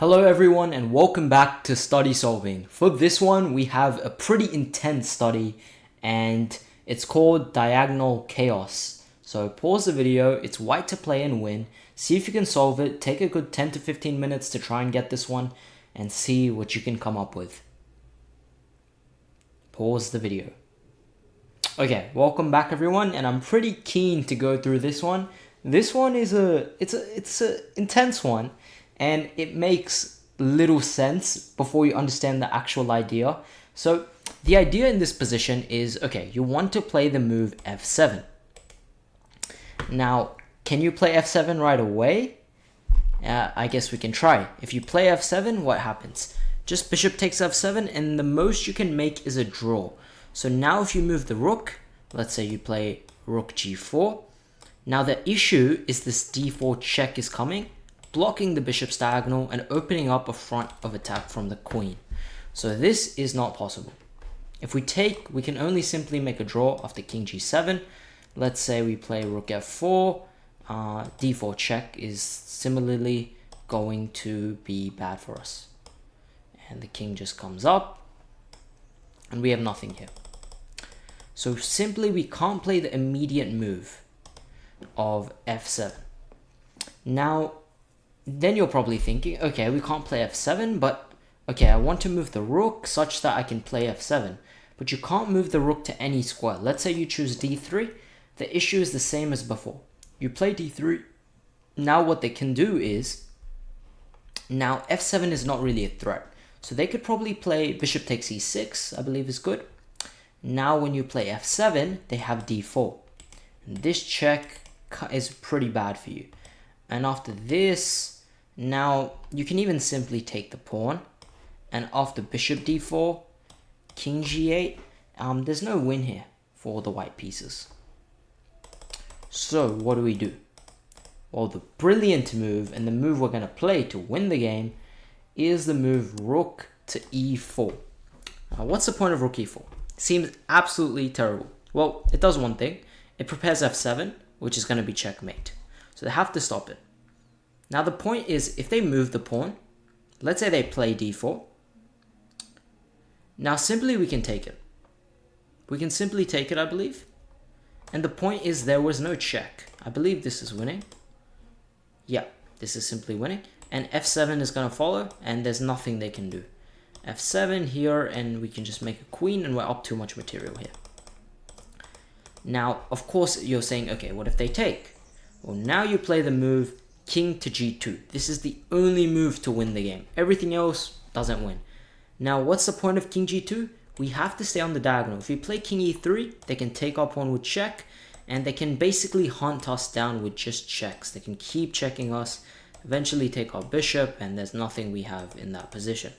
Hello everyone and welcome back to Study Solving. For this one, we have a pretty intense study and it's called Diagonal Chaos. So pause the video, it's white to play and win, see if you can solve it, take a good 10 to 15 minutes to try and get this one and see what you can come up with. Pause the video. Okay, welcome back everyone, and I'm pretty keen to go through this one. This one is it's a intense one. And it makes little sense before you understand the actual idea. So the idea in this position is, okay, you want to play the move f7. Now, can you play f7 right away? I guess we can try. If you play f7, what happens? Just bishop takes f7 and the most you can make is a draw. So now if you move the rook, let's say you play rook g4. Now the issue is this d4 check is coming, blocking the bishop's diagonal and opening up a front of attack from the queen. So this is not possible. If we take, we can only simply make a draw after king g7. Let's say we play rook f4, d4 check is similarly going to be bad for us. And the king just comes up and we have nothing here. So simply we can't play the immediate move of f7. Now, then you're probably thinking, okay, we can't play f7, but okay, I want to move the rook such that I can play f7. But you can't move the rook to any square. Let's say you choose d3. The issue is the same as before. You play d3. Now what they can do is, now f7 is not really a threat. So they could probably play bishop takes e6, I believe is good. Now when you play f7, they have d4. And this check is pretty bad for you. And after this, now you can even simply take the pawn. And after bishop d4, king g8, there's no win here for the white pieces. So what do? Well, the brilliant move and the move we're going to play to win the game is the move rook to e4. What's the point of rook e4? Seems absolutely terrible. Well, it does one thing. It prepares f7, which is going to be checkmate. So they have to stop it. Now the point is, if they move the pawn, let's say they play d4. Now simply we can take it. We can simply take it, I believe. And the point is there was no check. I believe this is winning. Yeah, this is simply winning. And f7 is going to follow, and there's nothing they can do. f7 here, and we can just make a queen, and we're up too much material here. Now, of course, you're saying, okay, what if they take? Well, now you play the move king to g2. This is the only move to win the game. Everything else doesn't win. Now, what's the point of king g2? We have to stay on the diagonal. If we play king e3, they can take our pawn with check, and they can basically hunt us down with just checks. They can keep checking us, eventually take our bishop, and there's nothing we have in that position.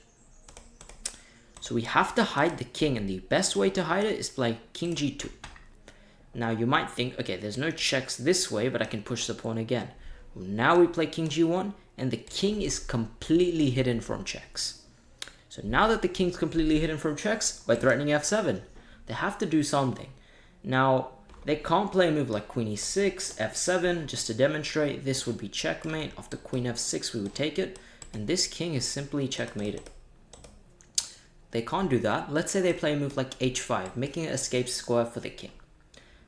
So we have to hide the king, and the best way to hide it is play king g2. Now you might think, okay, there's no checks this way, but I can push the pawn again. Well, now we play king g1, and the king is completely hidden from checks. So now that the king's completely hidden from checks, we're threatening f7. They have to do something. Now, they can't play a move like queen e6, f7, just to demonstrate. This would be checkmate. After queen f6, we would take it, and this king is simply checkmated. They can't do that. Let's say they play a move like h5, making an escape square for the king.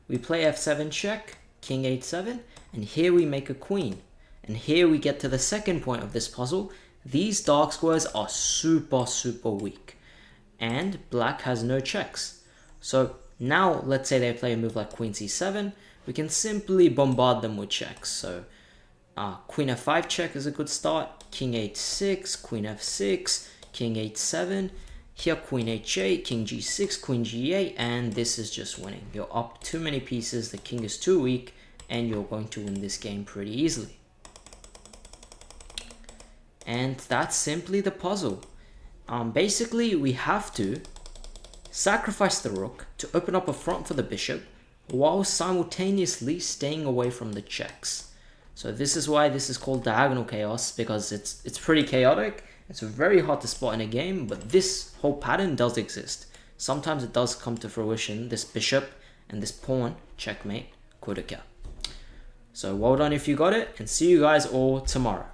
We play f7 check, king h7, and here we make a queen. And here we get to the second point of this puzzle. These dark squares are super weak. And black has no checks. So now let's say they play a move like queen c7. We can simply bombard them with checks. So queen f5 check is a good start. King h6, queen f6, king h7. Here queen h8, king g6, queen g8, and this is just winning. You're up too many pieces, the king is too weak, and you're going to win this game pretty easily. And that's simply the puzzle. Basically, we have to sacrifice the rook to open up a front for the bishop, while simultaneously staying away from the checks. So this is why this is called Diagonal Chaos, because it's pretty chaotic. It's very hard to spot in a game, but this whole pattern does exist. Sometimes it does come to fruition, this bishop and this pawn, checkmate, coup de coeur. So well done if you got it, and see you guys all tomorrow.